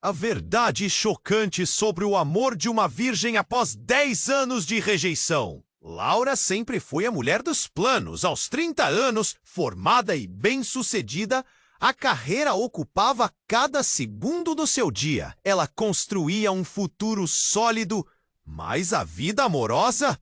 A verdade chocante sobre o amor de uma virgem após 10 anos de rejeição. Laura sempre foi a mulher dos planos. Aos 30 anos, formada e bem-sucedida, a carreira ocupava cada segundo do seu dia. Ela construía um futuro sólido, mas a vida amorosa?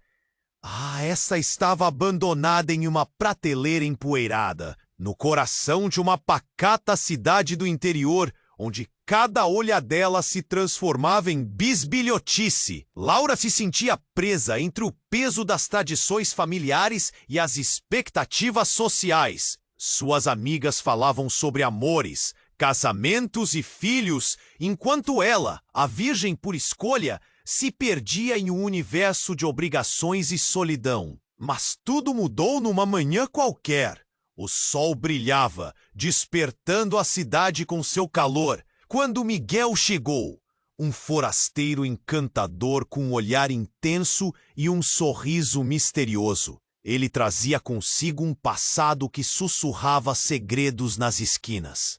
Essa estava abandonada em uma prateleira empoeirada, no coração de uma pacata cidade do interior, onde cada olhadela se transformava em bisbilhotice. Laura se sentia presa entre o peso das tradições familiares e as expectativas sociais. Suas amigas falavam sobre amores, casamentos e filhos, enquanto ela, a virgem por escolha, se perdia em um universo de obrigações e solidão. Mas tudo mudou numa manhã qualquer. O sol brilhava, despertando a cidade com seu calor, quando Miguel chegou, um forasteiro encantador com um olhar intenso e um sorriso misterioso. Ele trazia consigo um passado que sussurrava segredos nas esquinas.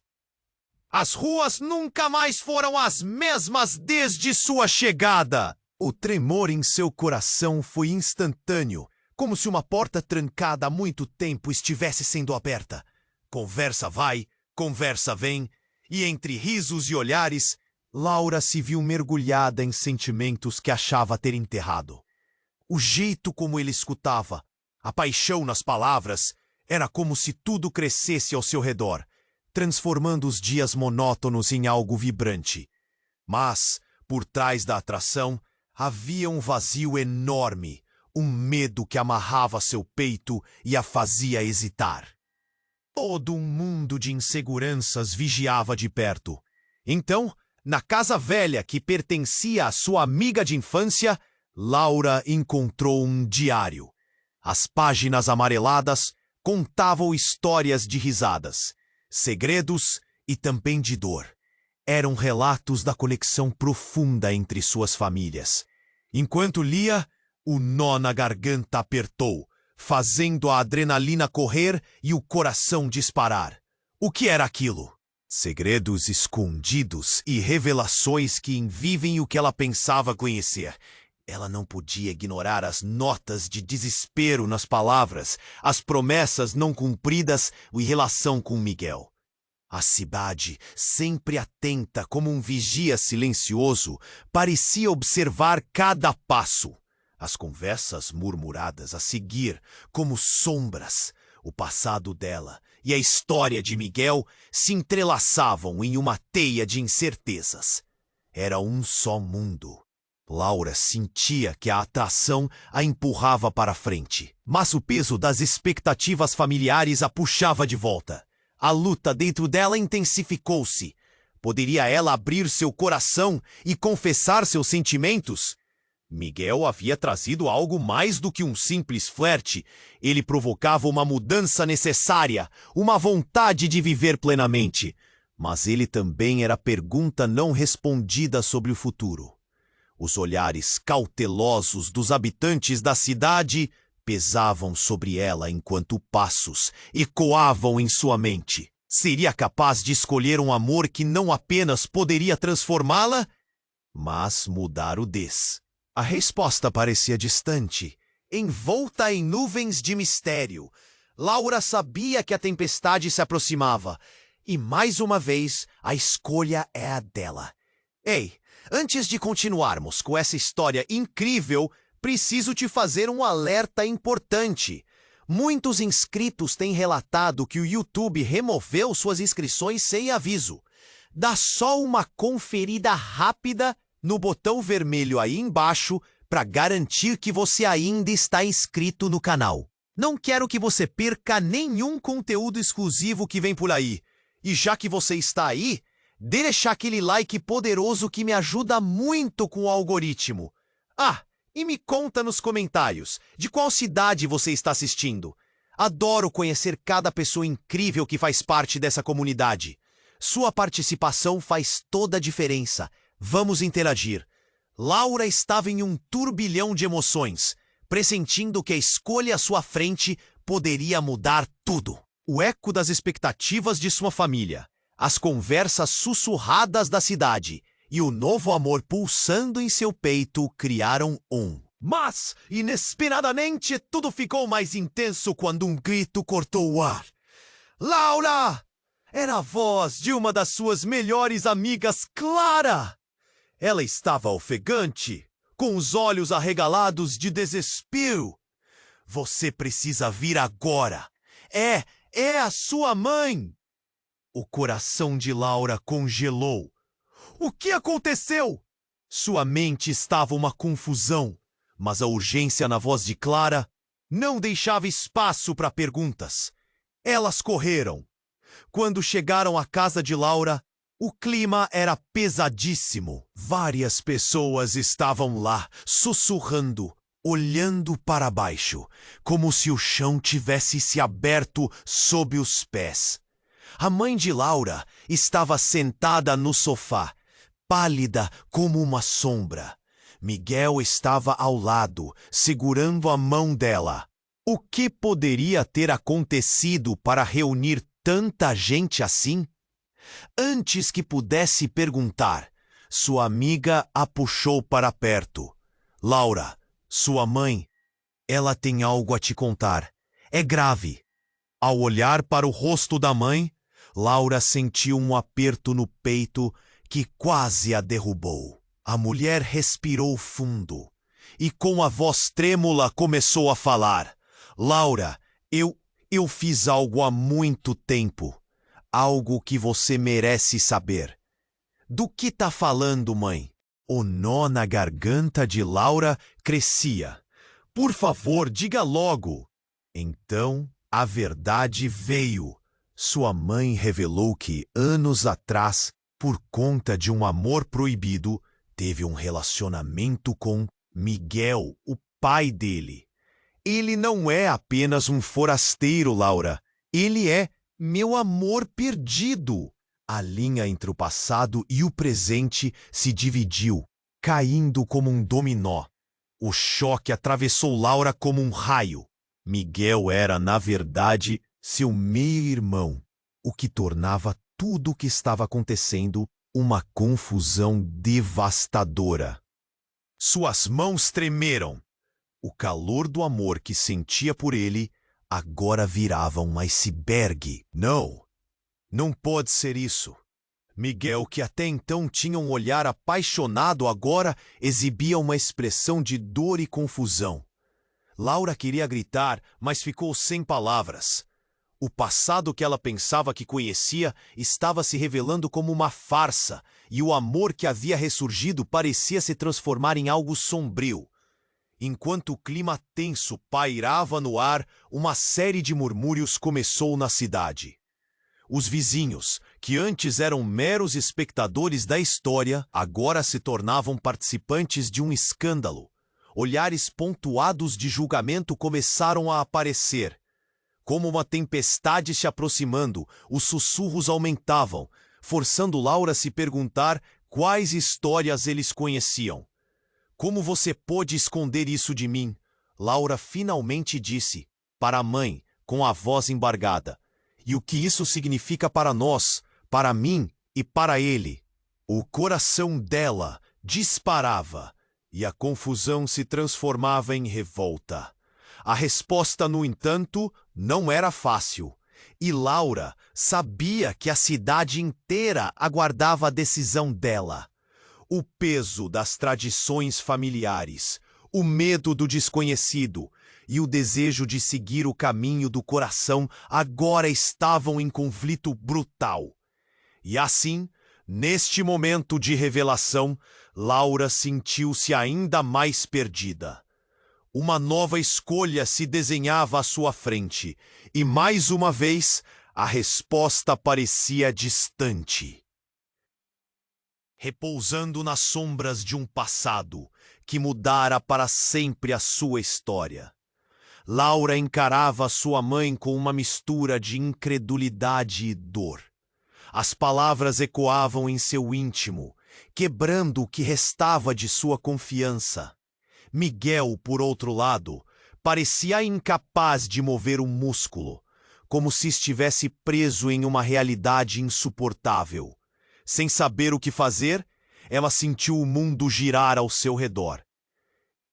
As ruas nunca mais foram as mesmas desde sua chegada. O tremor em seu coração foi instantâneo, como se uma porta trancada há muito tempo estivesse sendo aberta. Conversa vai, conversa vem, e entre risos e olhares, Laura se viu mergulhada em sentimentos que achava ter enterrado. O jeito como ele escutava, a paixão nas palavras, era como se tudo crescesse ao seu redor, transformando os dias monótonos em algo vibrante. Mas, por trás da atração, havia um vazio enorme, um medo que amarrava seu peito e a fazia hesitar. Todo um mundo de inseguranças vigiava de perto. Então, na casa velha que pertencia à sua amiga de infância, Laura encontrou um diário. As páginas amareladas contavam histórias de risadas, segredos e também de dor. Eram relatos da conexão profunda entre suas famílias. Enquanto lia, o nó na garganta apertou, fazendo a adrenalina correr e o coração disparar. O que era aquilo? Segredos escondidos e revelações que envivem o que ela pensava conhecer. Ela não podia ignorar as notas de desespero nas palavras, as promessas não cumpridas em relação com Miguel. A cidade, sempre atenta como um vigia silencioso, parecia observar cada passo. As conversas murmuradas a seguir, como sombras, o passado dela e a história de Miguel se entrelaçavam em uma teia de incertezas. Era um só mundo. Laura sentia que a atração a empurrava para frente, mas o peso das expectativas familiares a puxava de volta. A luta dentro dela intensificou-se. Poderia ela abrir seu coração e confessar seus sentimentos? Miguel havia trazido algo mais do que um simples flerte. Ele provocava uma mudança necessária, uma vontade de viver plenamente. Mas ele também era pergunta não respondida sobre o futuro. Os olhares cautelosos dos habitantes da cidade pesavam sobre ela enquanto passos ecoavam em sua mente. Seria capaz de escolher um amor que não apenas poderia transformá-la, mas mudar o des. A resposta parecia distante, envolta em nuvens de mistério. Laura sabia que a tempestade se aproximava, e mais uma vez a escolha é a dela. Ei, antes de continuarmos com essa história incrível, preciso te fazer um alerta importante. Muitos inscritos têm relatado que o YouTube removeu suas inscrições sem aviso. Dá só uma conferida rápida no botão vermelho aí embaixo para garantir que você ainda está inscrito no canal. Não quero que você perca nenhum conteúdo exclusivo que vem por aí. E já que você está aí, deixa aquele like poderoso que me ajuda muito com o algoritmo. E me conta nos comentários de qual cidade você está assistindo. Adoro conhecer cada pessoa incrível que faz parte dessa comunidade. Sua participação faz toda a diferença. Vamos interagir. Laura estava em um turbilhão de emoções, pressentindo que a escolha à sua frente poderia mudar tudo. O eco das expectativas de sua família, as conversas sussurradas da cidade e o novo amor pulsando em seu peito criaram um. Mas, inesperadamente, tudo ficou mais intenso quando um grito cortou o ar. Laura! Era a voz de uma das suas melhores amigas, Clara! Ela estava ofegante, com os olhos arregalados de desespero. Você precisa vir agora. É a sua mãe! O coração de Laura congelou. O que aconteceu? Sua mente estava uma confusão, mas a urgência na voz de Clara não deixava espaço para perguntas. Elas correram. Quando chegaram à casa de Laura, o clima era pesadíssimo. Várias pessoas estavam lá, sussurrando, olhando para baixo, como se o chão tivesse se aberto sob os pés. A mãe de Laura estava sentada no sofá, pálida como uma sombra. Miguel estava ao lado, segurando a mão dela. O que poderia ter acontecido para reunir tanta gente assim? Antes que pudesse perguntar, sua amiga a puxou para perto. Laura, sua mãe, ela tem algo a te contar. É grave. Ao olhar para o rosto da mãe, Laura sentiu um aperto no peito que quase a derrubou. A mulher respirou fundo e com a voz trêmula começou a falar. Laura, eu fiz algo há muito tempo. Algo que você merece saber. Do que tá falando, mãe? O nó na garganta de Laura crescia. Por favor, diga logo. Então, a verdade veio. Sua mãe revelou que, anos atrás, por conta de um amor proibido, teve um relacionamento com Miguel, o pai dele. Ele não é apenas um forasteiro, Laura. Ele é meu amor perdido. A linha entre o passado e o presente se dividiu, caindo como um dominó. O choque atravessou Laura como um raio. Miguel era, na verdade, seu meio-irmão, o que tornava tudo o que estava acontecendo uma confusão devastadora. Suas mãos tremeram. O calor do amor que sentia por ele agora virava um iceberg. Não pode ser isso. Miguel, que até então tinha um olhar apaixonado, agora exibia uma expressão de dor e confusão. Laura queria gritar, mas ficou sem palavras. O passado que ela pensava que conhecia estava se revelando como uma farsa, e o amor que havia ressurgido parecia se transformar em algo sombrio. Enquanto o clima tenso pairava no ar, uma série de murmúrios começou na cidade. Os vizinhos, que antes eram meros espectadores da história, agora se tornavam participantes de um escândalo. Olhares pontuados de julgamento começaram a aparecer. Como uma tempestade se aproximando, os sussurros aumentavam, forçando Laura a se perguntar quais histórias eles conheciam. Como você pôde esconder isso de mim? Laura finalmente disse, para a mãe, com a voz embargada. E o que isso significa para nós, para mim e para ele? O coração dela disparava e a confusão se transformava em revolta. A resposta, no entanto, não era fácil. E Laura sabia que a cidade inteira aguardava a decisão dela. O peso das tradições familiares, o medo do desconhecido e o desejo de seguir o caminho do coração agora estavam em conflito brutal. E assim, neste momento de revelação, Laura sentiu-se ainda mais perdida. Uma nova escolha se desenhava à sua frente, e mais uma vez, a resposta parecia distante. Repousando nas sombras de um passado que mudara para sempre a sua história. Laura encarava sua mãe com uma mistura de incredulidade e dor. As palavras ecoavam em seu íntimo, quebrando o que restava de sua confiança. Miguel, por outro lado, parecia incapaz de mover um músculo. como se estivesse preso em uma realidade insuportável. Sem saber o que fazer, ela sentiu o mundo girar ao seu redor.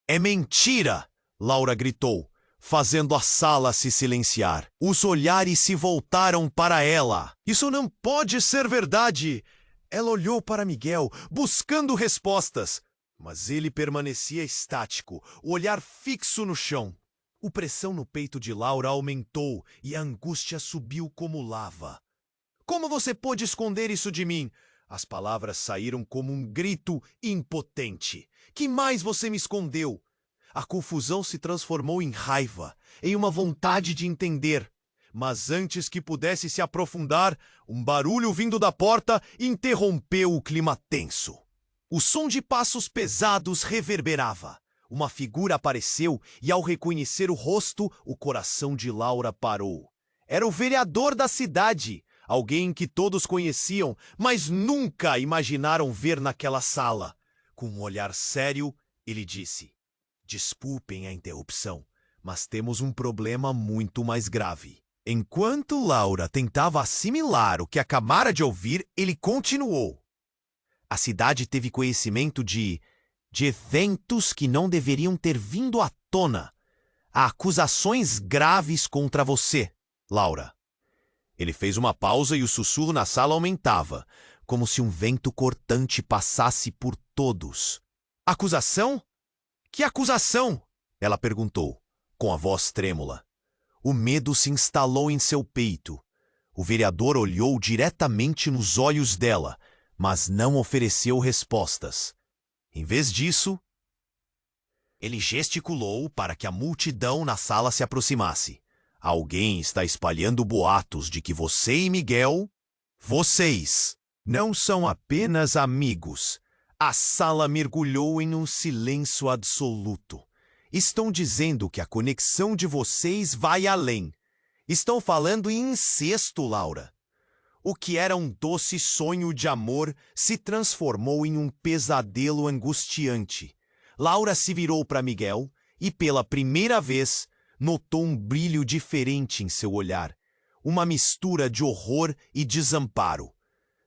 "É mentira!" Laura gritou, fazendo a sala se silenciar. Os olhares se voltaram para ela. "Isso não pode ser verdade!" Ela olhou para Miguel, buscando respostas, mas ele permanecia estático, o olhar fixo no chão. A pressão no peito de Laura aumentou e a angústia subiu como lava. "Como você pôde esconder isso de mim?" As palavras saíram como um grito impotente. "Que mais você me escondeu?" A confusão se transformou em raiva, em uma vontade de entender. Mas antes que pudesse se aprofundar, um barulho vindo da porta interrompeu o clima tenso. O som de passos pesados reverberava. Uma figura apareceu e, ao reconhecer o rosto, o coração de Laura parou. Era o vereador da cidade, alguém que todos conheciam, mas nunca imaginaram ver naquela sala. Com um olhar sério, ele disse: "Desculpem a interrupção, mas temos um problema muito mais grave." Enquanto Laura tentava assimilar o que acabara de ouvir, ele continuou: "A cidade teve conhecimento de eventos que não deveriam ter vindo à tona. Há acusações graves contra você, Laura." Ele fez uma pausa e o sussurro na sala aumentava, como se um vento cortante passasse por todos. "Acusação? Que acusação?" ela perguntou, com a voz trêmula. O medo se instalou em seu peito. O vereador olhou diretamente nos olhos dela, mas não ofereceu respostas. Em vez disso, ele gesticulou para que a multidão na sala se aproximasse. "Alguém está espalhando boatos de que você e Miguel, vocês, não são apenas amigos." A sala mergulhou em um silêncio absoluto. "Estão dizendo que a conexão de vocês vai além. Estão falando em incesto, Laura." O que era um doce sonho de amor se transformou em um pesadelo angustiante. Laura se virou para Miguel e, pela primeira vez, notou um brilho diferente em seu olhar. Uma mistura de horror e desamparo.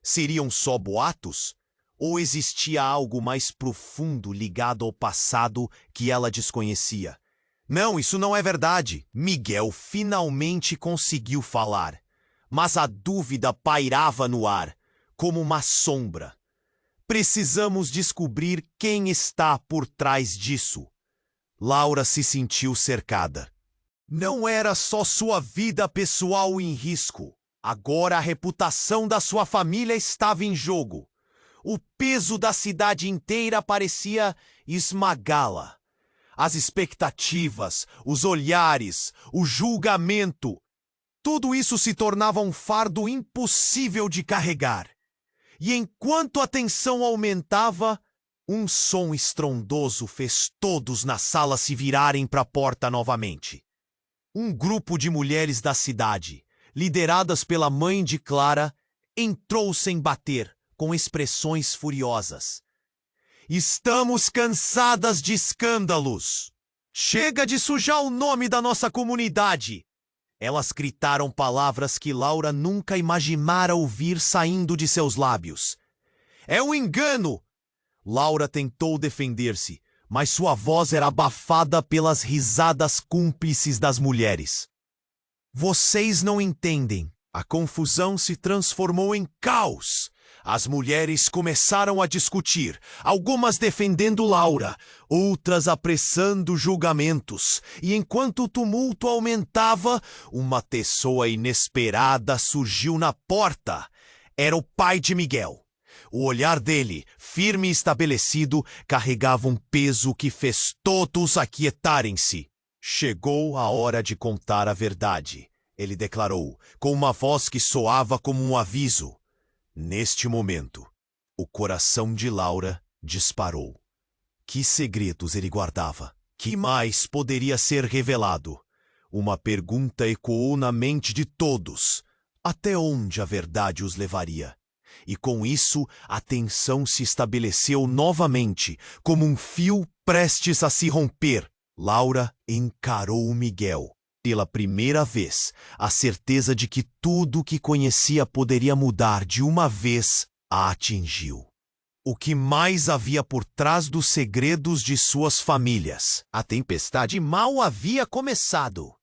Seriam só boatos? Ou existia algo mais profundo ligado ao passado que ela desconhecia? "Não, isso não é verdade." Miguel finalmente conseguiu falar. Mas a dúvida pairava no ar, como uma sombra. "Precisamos descobrir quem está por trás disso." Laura se sentiu cercada. Não era só sua vida pessoal em risco. Agora a reputação da sua família estava em jogo. O peso da cidade inteira parecia esmagá-la. As expectativas, os olhares, o julgamento, tudo isso se tornava um fardo impossível de carregar. E enquanto a tensão aumentava, um som estrondoso fez todos na sala se virarem para a porta novamente. Um grupo de mulheres da cidade, lideradas pela mãe de Clara, entrou sem bater, com expressões furiosas. "Estamos cansadas de escândalos! Chega de sujar o nome da nossa comunidade!" Elas gritaram palavras que Laura nunca imaginara ouvir saindo de seus lábios. "É um engano!" Laura tentou defender-se, mas sua voz era abafada pelas risadas cúmplices das mulheres. "Vocês não entendem." A confusão se transformou em caos. As mulheres começaram a discutir, algumas defendendo Laura, outras apressando julgamentos. E enquanto o tumulto aumentava, uma pessoa inesperada surgiu na porta. Era o pai de Miguel. O olhar dele, firme e estabelecido, carregava um peso que fez todos aquietarem-se. "Chegou a hora de contar a verdade", ele declarou, com uma voz que soava como um aviso. Neste momento, o coração de Laura disparou. Que segredos ele guardava? Que mais poderia ser revelado? Uma pergunta ecoou na mente de todos. Até onde a verdade os levaria? E com isso, a tensão se estabeleceu novamente, como um fio prestes a se romper. Laura encarou Miguel. Pela primeira vez, a certeza de que tudo o que conhecia poderia mudar de uma vez a atingiu. O que mais havia por trás dos segredos de suas famílias? A tempestade mal havia começado.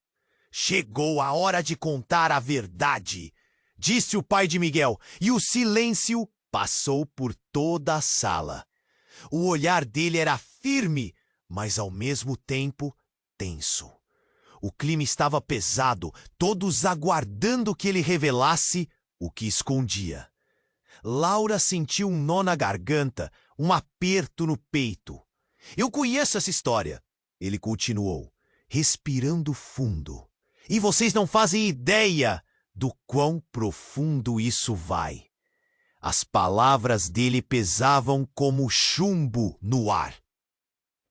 Chegou a hora de contar a verdade, disse o pai de Miguel, e o silêncio passou por toda a sala. O olhar dele era firme, mas ao mesmo tempo tenso. O clima estava pesado, todos aguardando que ele revelasse o que escondia. Laura sentiu um nó na garganta, um aperto no peito. Eu conheço essa história, ele continuou, respirando fundo. E vocês não fazem ideia do quão profundo isso vai. As palavras dele pesavam como chumbo no ar.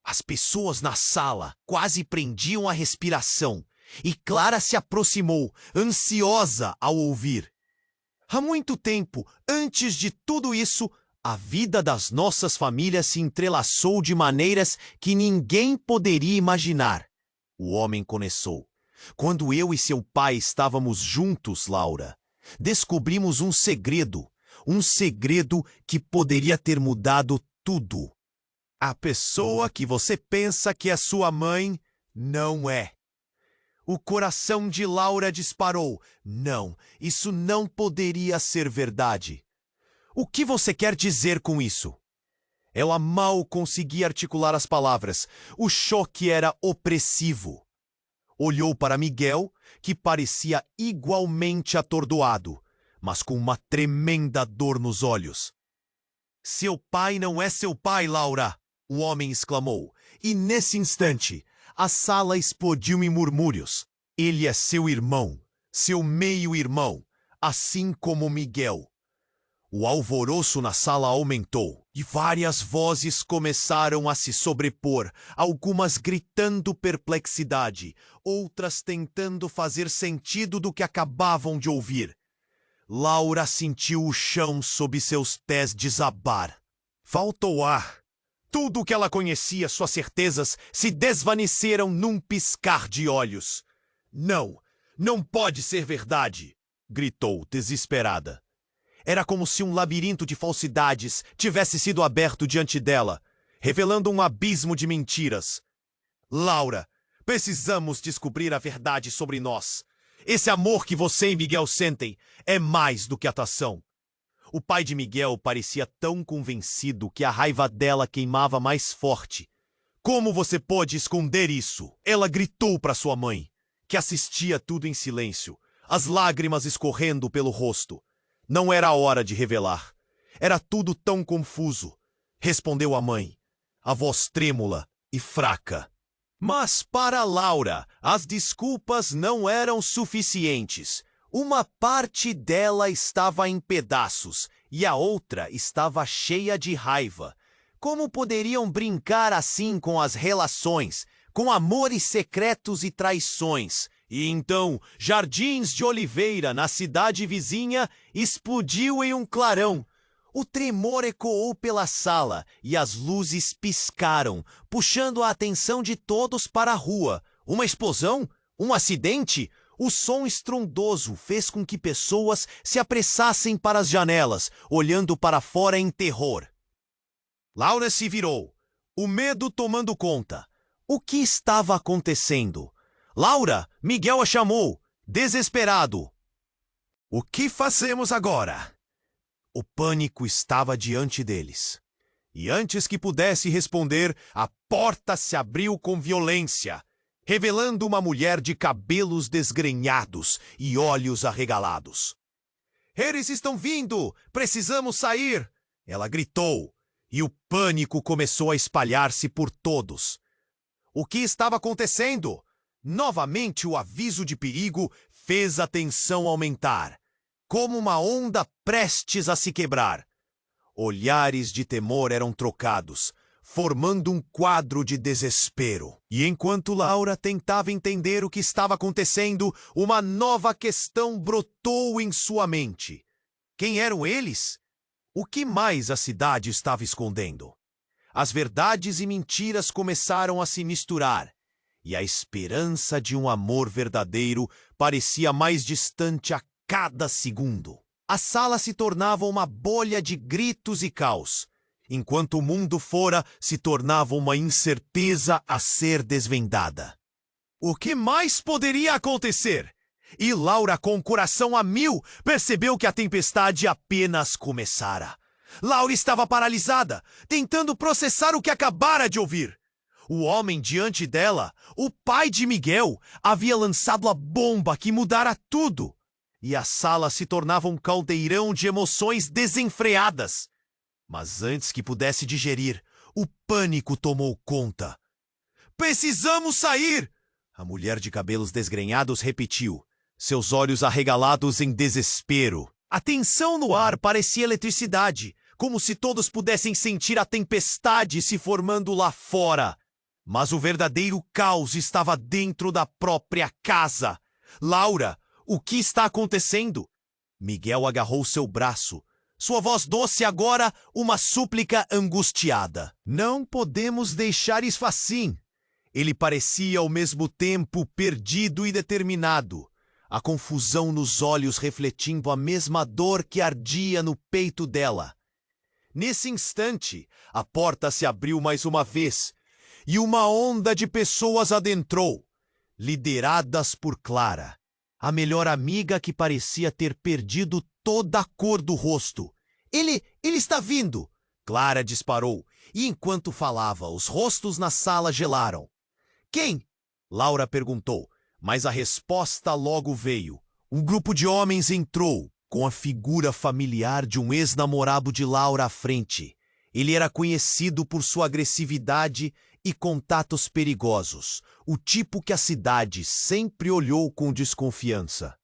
As pessoas na sala quase prendiam a respiração, e Clara se aproximou, ansiosa ao ouvir. Há muito tempo, antes de tudo isso, a vida das nossas famílias se entrelaçou de maneiras que ninguém poderia imaginar. O homem começou. Quando eu e seu pai estávamos juntos, Laura, descobrimos um segredo que poderia ter mudado tudo. A pessoa que você pensa que é sua mãe não é. O coração de Laura disparou. Não, isso não poderia ser verdade. O que você quer dizer com isso? Ela mal conseguia articular as palavras. O choque era opressivo. Olhou para Miguel, que parecia igualmente atordoado, mas com uma tremenda dor nos olhos. Seu pai não é seu pai, Laura! O homem exclamou, e nesse instante, a sala explodiu em murmúrios. Ele é seu irmão, seu meio-irmão, assim como Miguel. O alvoroço na sala aumentou, e várias vozes começaram a se sobrepor, algumas gritando perplexidade, outras tentando fazer sentido do que acabavam de ouvir. Laura sentiu o chão sob seus pés desabar. Faltou ar. Tudo o que ela conhecia, suas certezas, se desvaneceram num piscar de olhos. Não, não pode ser verdade, gritou, desesperada. Era como se um labirinto de falsidades tivesse sido aberto diante dela, revelando um abismo de mentiras. Laura, precisamos descobrir a verdade sobre nós. Esse amor que você e Miguel sentem é mais do que atuação. O pai de Miguel parecia tão convencido que a raiva dela queimava mais forte. Como você pode esconder isso? Ela gritou para sua mãe, que assistia tudo em silêncio, as lágrimas escorrendo pelo rosto. Não era a hora de revelar. Era tudo tão confuso, respondeu a mãe, a voz trêmula e fraca. Mas para Laura, as desculpas não eram suficientes. Uma parte dela estava em pedaços e a outra estava cheia de raiva. Como poderiam brincar assim com as relações, com amores secretos e traições? E então, Jardins de Oliveira, na cidade vizinha, explodiu em um clarão. O tremor ecoou pela sala e as luzes piscaram, puxando a atenção de todos para a rua. Uma explosão? Um acidente? O som estrondoso fez com que pessoas se apressassem para as janelas, olhando para fora em terror. Laura se virou, o medo tomando conta. O que estava acontecendo? Laura, Miguel a chamou, desesperado. O que fazemos agora? O pânico estava diante deles. E antes que pudesse responder, a porta se abriu com violência, revelando uma mulher de cabelos desgrenhados e olhos arregalados. Eles estão vindo! Precisamos sair! Ela gritou, e o pânico começou a espalhar-se por todos. O que estava acontecendo? Novamente o aviso de perigo fez a tensão aumentar, como uma onda prestes a se quebrar. Olhares de temor eram trocados, formando um quadro de desespero. E enquanto Laura tentava entender o que estava acontecendo, uma nova questão brotou em sua mente. Quem eram eles? O que mais a cidade estava escondendo? As verdades e mentiras começaram a se misturar. e a esperança de um amor verdadeiro parecia mais distante a cada segundo. A sala se tornava uma bolha de gritos e caos, enquanto o mundo fora se tornava uma incerteza a ser desvendada. O que mais poderia acontecer? E Laura, com o coração a mil, percebeu que a tempestade apenas começara. Laura estava paralisada, tentando processar o que acabara de ouvir. O homem diante dela, o pai de Miguel, havia lançado a bomba que mudara tudo. E a sala se tornava um caldeirão de emoções desenfreadas. Mas antes que pudesse digerir, o pânico tomou conta. "Precisamos sair!" A mulher de cabelos desgrenhados repetiu, seus olhos arregalados em desespero. A tensão no ar parecia eletricidade, como se todos pudessem sentir a tempestade se formando lá fora. Mas o verdadeiro caos estava dentro da própria casa. "Laura, o que está acontecendo?" Miguel agarrou seu braço. Sua voz doce agora uma súplica angustiada. "Não podemos deixar isso assim." Ele parecia ao mesmo tempo perdido e determinado, a confusão nos olhos refletindo a mesma dor que ardia no peito dela. Nesse instante, a porta se abriu mais uma vez e uma onda de pessoas adentrou, lideradas por Clara, a melhor amiga que parecia ter perdido toda a cor do rosto. Ele está vindo!" Clara disparou, e enquanto falava, os rostos na sala gelaram. "Quem?" Laura perguntou, mas a resposta logo veio. Um grupo de homens entrou, com a figura familiar de um ex-namorado de Laura à frente. Ele era conhecido por sua agressividade e contatos perigosos, o tipo que a cidade sempre olhou com desconfiança.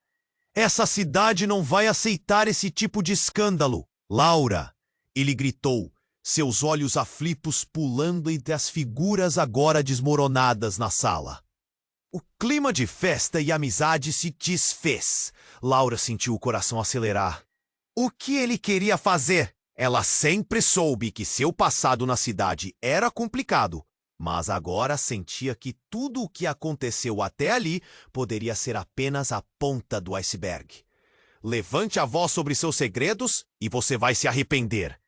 "Essa cidade não vai aceitar esse tipo de escândalo, Laura!" Ele gritou, seus olhos aflitos pulando entre as figuras agora desmoronadas na sala. O clima de festa e amizade se desfez. Laura sentiu o coração acelerar. O que ele queria fazer? Ela sempre soube que seu passado na cidade era complicado, mas agora sentia que tudo o que aconteceu até ali poderia ser apenas a ponta do iceberg. "Levante a voz sobre seus segredos e você vai se arrepender."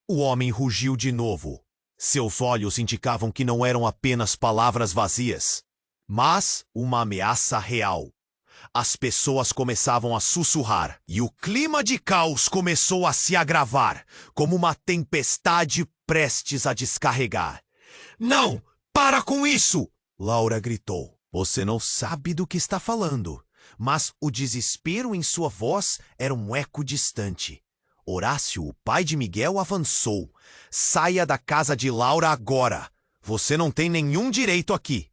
O homem rugiu de novo. Seus olhos indicavam que não eram apenas palavras vazias, mas uma ameaça real. As pessoas começavam a sussurrar, e o clima de caos começou a se agravar, como uma tempestade prestes a descarregar. "Não! Para com isso!" Laura gritou. "Você não sabe do que está falando." Mas o desespero em sua voz era um eco distante. Horácio, o pai de Miguel, avançou. "Saia da casa de Laura agora! Você não tem nenhum direito aqui!"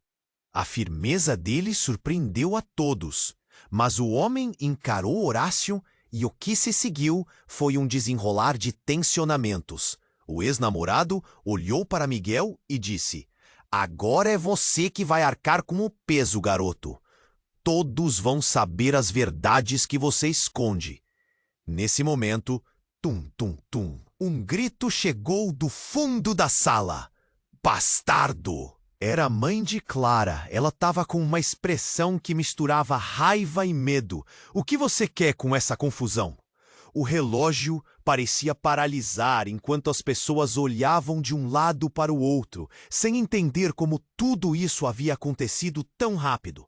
A firmeza dele surpreendeu a todos, mas o homem encarou Horácio e o que se seguiu foi um desenrolar de tensionamentos. O ex-namorado olhou para Miguel e disse: "Agora é você que vai arcar com o peso, garoto. Todos vão saber as verdades que você esconde." Nesse momento, tum, tum, tum, um grito chegou do fundo da sala. "Bastardo!" Era a mãe de Clara. Ela estava com uma expressão que misturava raiva e medo. "O que você quer com essa confusão?" O relógio parecia paralisar enquanto as pessoas olhavam de um lado para o outro, sem entender como tudo isso havia acontecido tão rápido.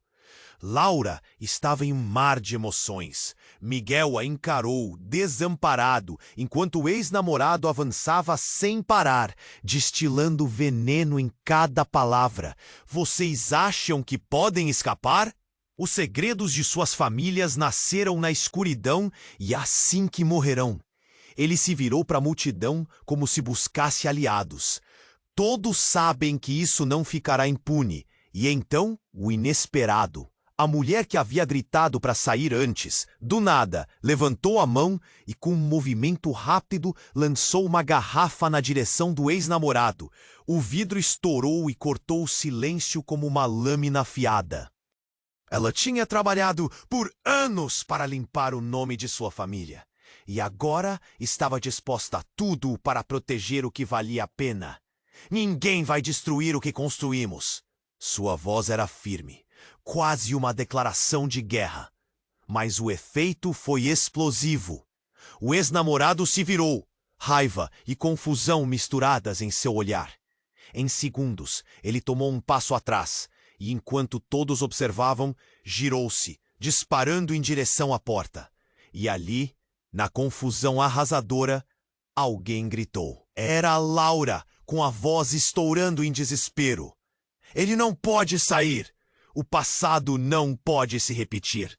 Laura estava em um mar de emoções. Miguel a encarou, desamparado, enquanto o ex-namorado avançava sem parar, destilando veneno em cada palavra. "Vocês acham que podem escapar? Os segredos de suas famílias nasceram na escuridão e assim que morrerão." Ele se virou para a multidão como se buscasse aliados. "Todos sabem que isso não ficará impune." E então, o inesperado. A mulher que havia gritado para sair antes, do nada, levantou a mão e, com um movimento rápido, lançou uma garrafa na direção do ex-namorado. O vidro estourou e cortou o silêncio como uma lâmina afiada. Ela tinha trabalhado por anos para limpar o nome de sua família. E agora estava disposta a tudo para proteger o que valia a pena. "Ninguém vai destruir o que construímos." Sua voz era firme, quase uma declaração de guerra. Mas o efeito foi explosivo. O ex-namorado se virou, raiva e confusão misturadas em seu olhar. Em segundos, ele tomou um passo atrás e, enquanto todos observavam, girou-se, disparando em direção à porta. E ali, na confusão arrasadora, alguém gritou. Era Laura, com a voz estourando em desespero. Ele não pode sair. O passado não pode se repetir.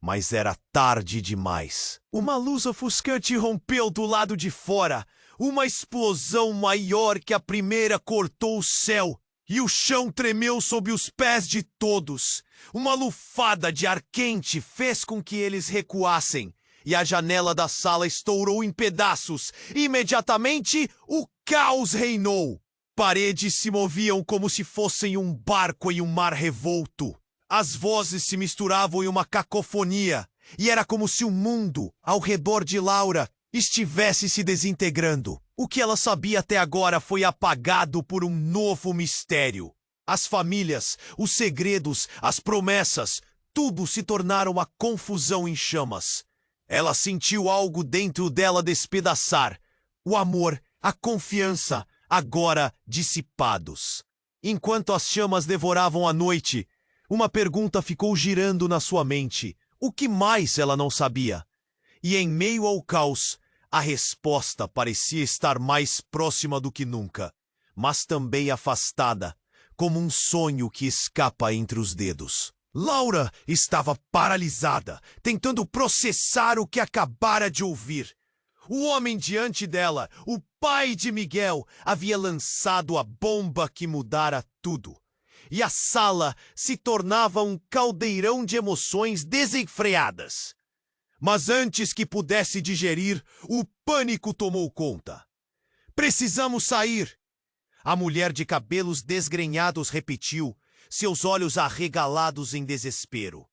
Mas era tarde demais. Uma luz ofuscante rompeu do lado de fora. Uma explosão maior que a primeira cortou o céu. E o chão tremeu sob os pés de todos. Uma lufada de ar quente fez com que eles recuassem. E a janela da sala estourou em pedaços. Imediatamente, o caos reinou. Paredes se moviam como se fossem um barco em um mar revolto. As vozes se misturavam em uma cacofonia. E era como se o mundo, ao redor de Laura, estivesse se desintegrando. O que ela sabia até agora foi apagado por um novo mistério. As famílias, os segredos, as promessas, tudo se tornaram uma confusão em chamas. Ela sentiu algo dentro dela despedaçar. O amor, a confiança, agora dissipados. Enquanto as chamas devoravam a noite, uma pergunta ficou girando na sua mente. O que mais ela não sabia? E em meio ao caos, a resposta parecia estar mais próxima do que nunca, mas também afastada, como um sonho que escapa entre os dedos. Laura estava paralisada, tentando processar o que acabara de ouvir. O homem diante dela, o pai de Miguel, havia lançado a bomba que mudara tudo. E a sala se tornava um caldeirão de emoções desenfreadas. Mas antes que pudesse digerir, o pânico tomou conta. Precisamos sair! A mulher de cabelos desgrenhados repetiu, seus olhos arregalados em desespero.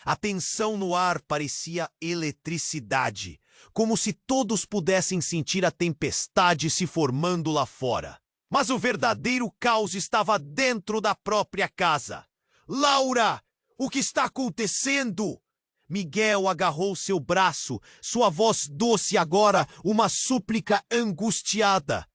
A tensão no ar parecia eletricidade, como se todos pudessem sentir a tempestade se formando lá fora. Mas o verdadeiro caos estava dentro da própria casa. Laura! O que está acontecendo? Miguel agarrou seu braço, sua voz doce agora, uma súplica angustiada.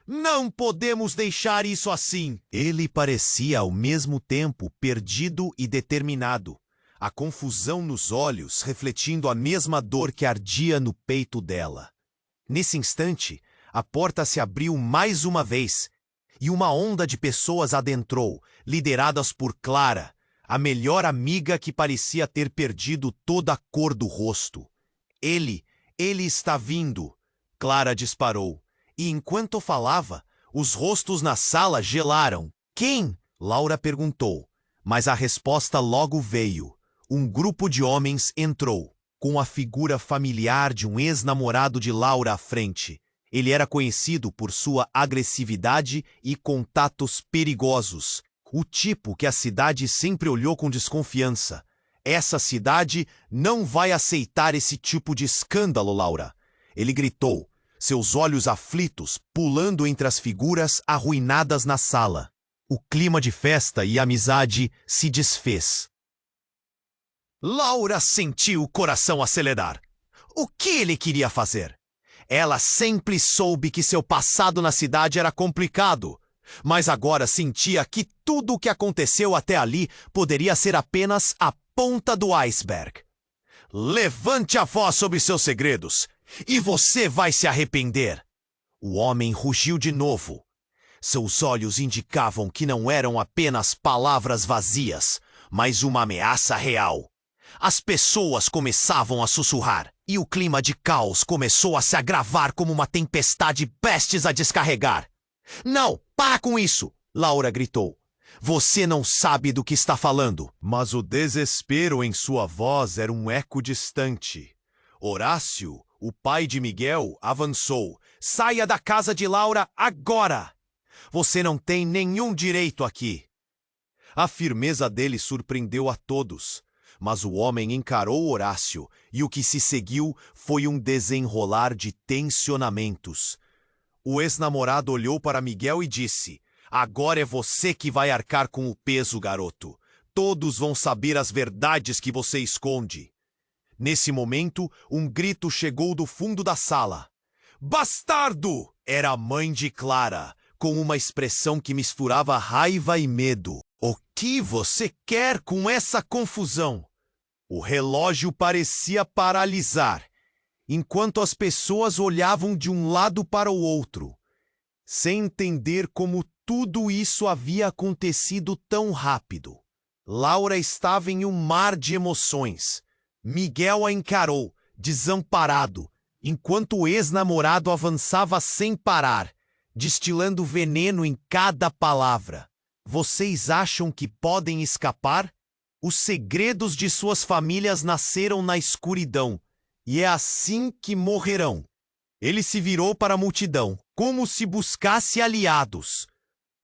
Não podemos deixar isso assim. Ele parecia ao mesmo tempo perdido e determinado. A confusão nos olhos refletindo a mesma dor que ardia no peito dela. Nesse instante, a porta se abriu mais uma vez e uma onda de pessoas adentrou, lideradas por Clara, a melhor amiga que parecia ter perdido toda a cor do rosto. Ele está vindo, Clara disparou. E enquanto falava, os rostos na sala gelaram. Quem? Laura perguntou, mas a resposta logo veio. Um grupo de homens entrou, com a figura familiar de um ex-namorado de Laura à frente. Ele era conhecido por sua agressividade e contatos perigosos, o tipo que a cidade sempre olhou com desconfiança. Essa cidade não vai aceitar esse tipo de escândalo, Laura. Ele gritou, seus olhos aflitos pulando entre as figuras arruinadas na sala. O clima de festa e amizade se desfez. Laura sentiu o coração acelerar. O que ele queria fazer? Ela sempre soube que seu passado na cidade era complicado, mas agora sentia que tudo o que aconteceu até ali poderia ser apenas a ponta do iceberg. Levante a voz sobre seus segredos, e você vai se arrepender. O homem rugiu de novo. Seus olhos indicavam que não eram apenas palavras vazias, mas uma ameaça real. As pessoas começavam a sussurrar, e o clima de caos começou a se agravar como uma tempestade prestes a descarregar. Não, para com isso! Laura gritou. Você não sabe do que está falando. Mas o desespero em sua voz era um eco distante. Horácio, o pai de Miguel, avançou. Saia da casa de Laura agora! Você não tem nenhum direito aqui. A firmeza dele surpreendeu a todos. Mas o homem encarou Horácio, e o que se seguiu foi um desenrolar de tensionamentos. O ex-namorado olhou para Miguel e disse, Agora é você que vai arcar com o peso, garoto. Todos vão saber as verdades que você esconde. Nesse momento, um grito chegou do fundo da sala. Bastardo! Era a mãe de Clara, com uma expressão que misturava raiva e medo. O que você quer com essa confusão? O relógio parecia paralisar, enquanto as pessoas olhavam de um lado para o outro, sem entender como tudo isso havia acontecido tão rápido. Laura estava em um mar de emoções. Miguel a encarou, desamparado, enquanto o ex-namorado avançava sem parar, destilando veneno em cada palavra. Vocês acham que podem escapar? Os segredos de suas famílias nasceram na escuridão, e é assim que morrerão. Ele se virou para a multidão, como se buscasse aliados.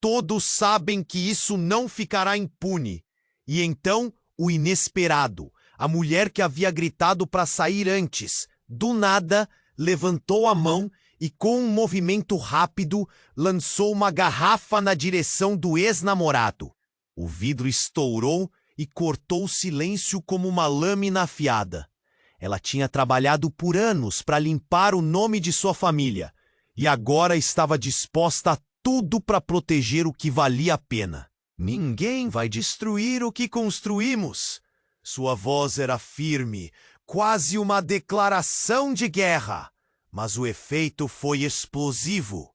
Todos sabem que isso não ficará impune. E então, o inesperado, a mulher que havia gritado para sair antes, do nada, levantou a mão e, com um movimento rápido, lançou uma garrafa na direção do ex-namorado. O vidro estourou e cortou o silêncio como uma lâmina afiada. Ela tinha trabalhado por anos para limpar o nome de sua família e agora estava disposta a tudo para proteger o que valia a pena. Ninguém vai destruir o que construímos. Sua voz era firme, quase uma declaração de guerra, mas o efeito foi explosivo.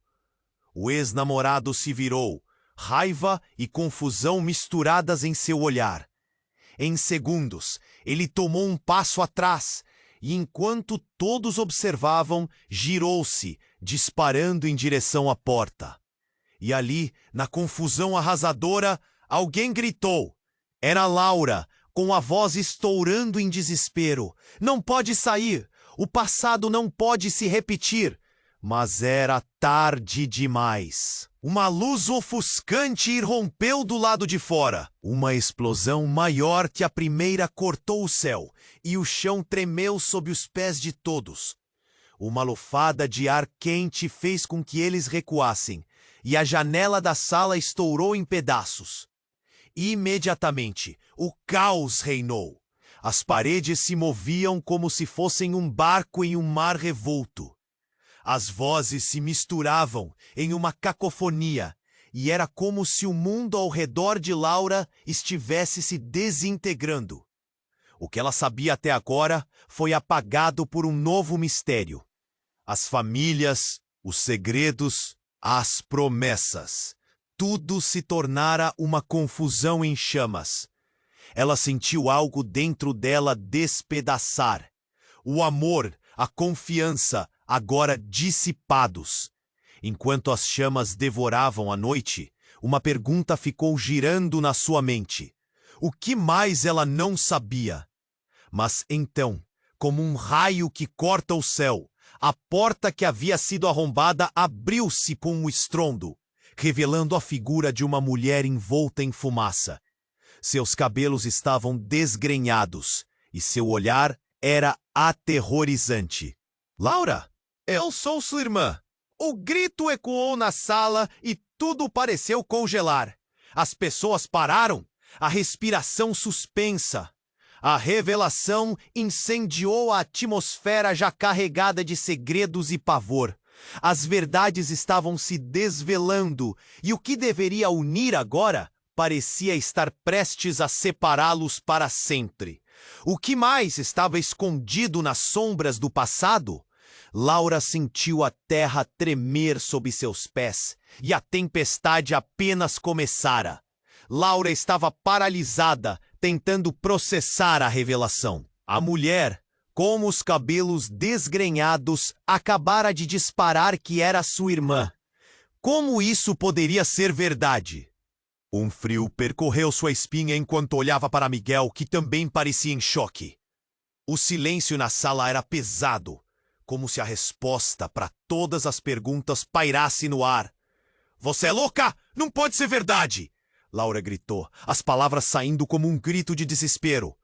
O ex-namorado se virou, raiva e confusão misturadas em seu olhar. Em segundos, ele tomou um passo atrás e, enquanto todos observavam, girou-se, disparando em direção à porta. E ali, na confusão arrasadora, alguém gritou. Era Laura, com a voz estourando em desespero. Não pode sair! O passado não pode se repetir! Mas era tarde demais. Uma luz ofuscante irrompeu do lado de fora. Uma explosão maior que a primeira cortou o céu, e o chão tremeu sob os pés de todos. Uma lufada de ar quente fez com que eles recuassem, e a janela da sala estourou em pedaços. Imediatamente, o caos reinou. As paredes se moviam como se fossem um barco em um mar revolto. As vozes se misturavam em uma cacofonia, e era como se o mundo ao redor de Laura estivesse se desintegrando. O que ela sabia até agora foi apagado por um novo mistério. As famílias, os segredos, as promessas. Tudo se tornara uma confusão em chamas. Ela sentiu algo dentro dela despedaçar. O amor, a confiança, agora dissipados. Enquanto as chamas devoravam a noite, uma pergunta ficou girando na sua mente. O que mais ela não sabia? Mas então, como um raio que corta o céu, a porta que havia sido arrombada abriu-se com um estrondo, revelando a figura de uma mulher envolta em fumaça. Seus cabelos estavam desgrenhados e seu olhar era aterrorizante. Laura, eu sou sua irmã. O grito ecoou na sala e tudo pareceu congelar. As pessoas pararam, a respiração suspensa. A revelação incendiou a atmosfera já carregada de segredos e pavor. As verdades estavam se desvelando e o que deveria unir agora parecia estar prestes a separá-los para sempre. O que mais estava escondido nas sombras do passado? Laura sentiu a terra tremer sob seus pés e a tempestade apenas começara. Laura estava paralisada, tentando processar a revelação. A mulher, com os cabelos desgrenhados, acabara de disparar que era sua irmã. Como isso poderia ser verdade? Um frio percorreu sua espinha enquanto olhava para Miguel, que também parecia em choque. O silêncio na sala era pesado, como se a resposta para todas as perguntas pairasse no ar. Você é louca? Não pode ser verdade! Laura gritou, as palavras saindo como um grito de desespero.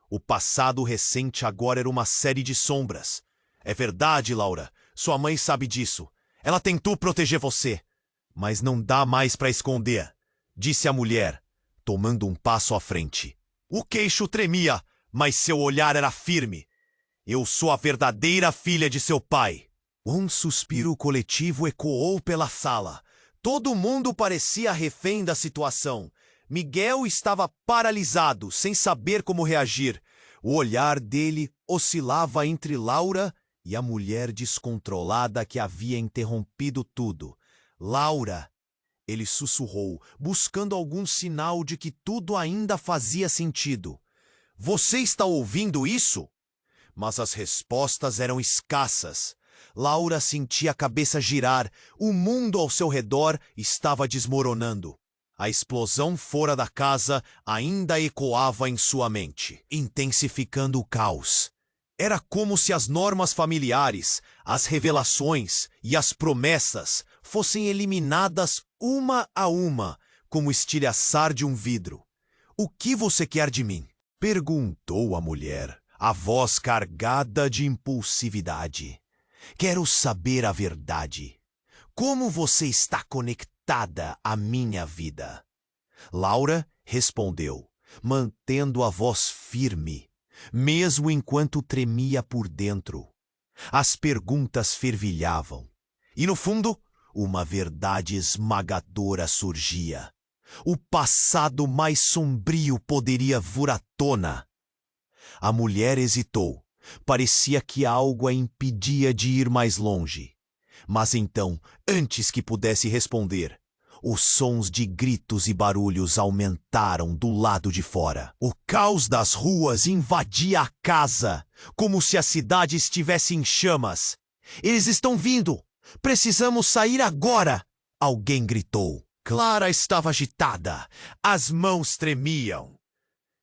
O passado recente agora era uma série de sombras. É verdade, Laura. Sua mãe sabe disso. Ela tentou proteger você. Mas não dá mais para esconder, disse a mulher, tomando um passo à frente. O queixo tremia, mas seu olhar era firme. Eu sou a verdadeira filha de seu pai. Um suspiro coletivo ecoou pela sala. Todo mundo parecia refém da situação. Miguel estava paralisado, sem saber como reagir. O olhar dele oscilava entre Laura e a mulher descontrolada que havia interrompido tudo. Laura, ele sussurrou, buscando algum sinal de que tudo ainda fazia sentido. Você está ouvindo isso? Mas as respostas eram escassas. Laura sentia a cabeça girar. O mundo ao seu redor estava desmoronando. A explosão fora da casa ainda ecoava em sua mente, intensificando o caos. Era como se as normas familiares, as revelações e as promessas fossem eliminadas uma a uma, como o estilhaçar de um vidro. O que você quer de mim? Perguntou a mulher, a voz carregada de impulsividade. Quero saber a verdade. Como você está conectada à minha vida? Laura respondeu, mantendo a voz firme, mesmo enquanto tremia por dentro. As perguntas fervilhavam. E no fundo, uma verdade esmagadora surgia. O passado mais sombrio poderia vir à tona. A mulher hesitou. Parecia que algo a impedia de ir mais longe. Mas então, antes que pudesse responder, os sons de gritos e barulhos aumentaram do lado de fora. O caos das ruas invadia a casa, como se a cidade estivesse em chamas. Eles estão vindo! Precisamos sair agora! Alguém gritou. Clara estava agitada. As mãos tremiam.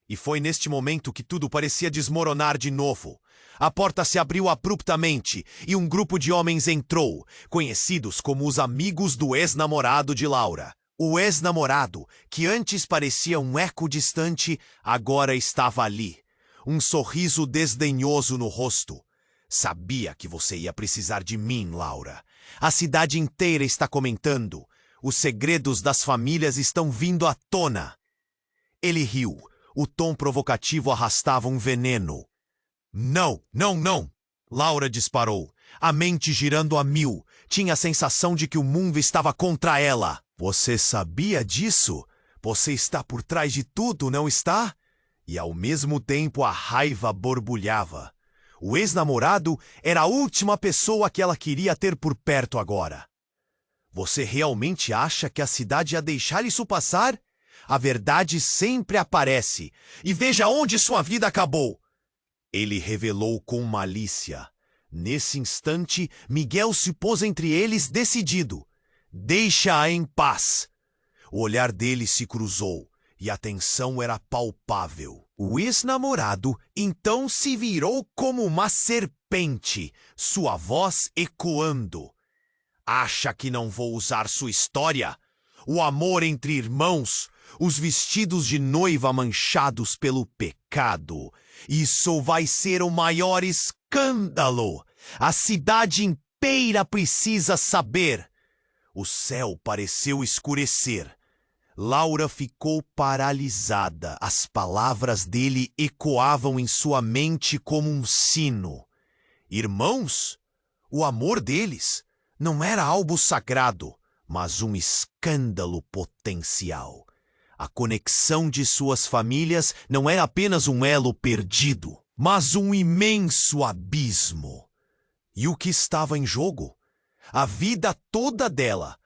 E foi neste momento que tudo parecia desmoronar de novo. A porta se abriu abruptamente e um grupo de homens entrou, conhecidos como os amigos do ex-namorado de Laura. O ex-namorado, que antes parecia um eco distante, agora estava ali. Um sorriso desdenhoso no rosto. Sabia que você ia precisar de mim, Laura. A cidade inteira está comentando. Os segredos das famílias estão vindo à tona. Ele riu. O tom provocativo arrastava um veneno. Não, não, não! Laura disparou, a mente girando a mil. Tinha a sensação de que o mundo estava contra ela. Você sabia disso? Você está por trás de tudo, não está? E ao mesmo tempo a raiva borbulhava. O ex-namorado era a última pessoa que ela queria ter por perto agora. Você realmente acha que a cidade ia deixar isso passar? A verdade sempre aparece. E veja onde sua vida acabou. Ele revelou com malícia. Nesse instante, Miguel se pôs entre eles decidido. Deixa-a em paz. O olhar dele se cruzou e a tensão era palpável. O ex-namorado então se virou como uma serpente, sua voz ecoando. Acha que não vou usar sua história? O amor entre irmãos, os vestidos de noiva manchados pelo pecado. Isso vai ser o maior escândalo. A cidade inteira precisa saber. O céu pareceu escurecer. Laura ficou paralisada. As palavras dele ecoavam em sua mente como um sino. Irmãos? O amor deles não era algo sagrado, mas um escândalo potencial. A conexão de suas famílias não é apenas um elo perdido, mas um imenso abismo. E o que estava em jogo? A vida toda dela,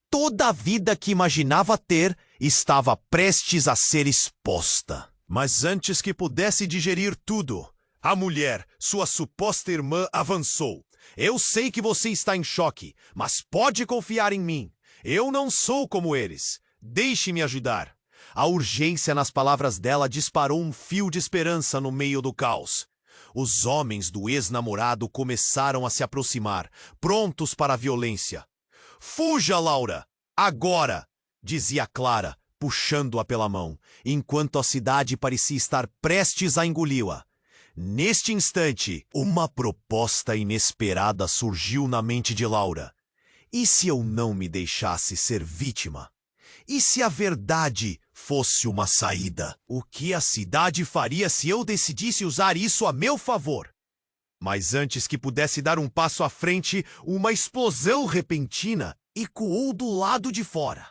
toda a vida que imaginava ter, estava prestes a ser exposta. Mas antes que pudesse digerir tudo, a mulher, sua suposta irmã, avançou. Eu sei que você está em choque, mas pode confiar em mim. Eu não sou como eles. Deixe-me ajudar. A urgência nas palavras dela disparou um fio de esperança no meio do caos. Os homens do ex-namorado começaram a se aproximar, prontos para a violência. Fuja, Laura! Agora! Dizia Clara, puxando-a pela mão, enquanto a cidade parecia estar prestes a engoli-la. Neste instante, uma proposta inesperada surgiu na mente de Laura. E se eu não me deixasse ser vítima? E se a verdade fosse uma saída? O que a cidade faria se eu decidisse usar isso a meu favor? Mas antes que pudesse dar um passo à frente, uma explosão repentina ecoou do lado de fora.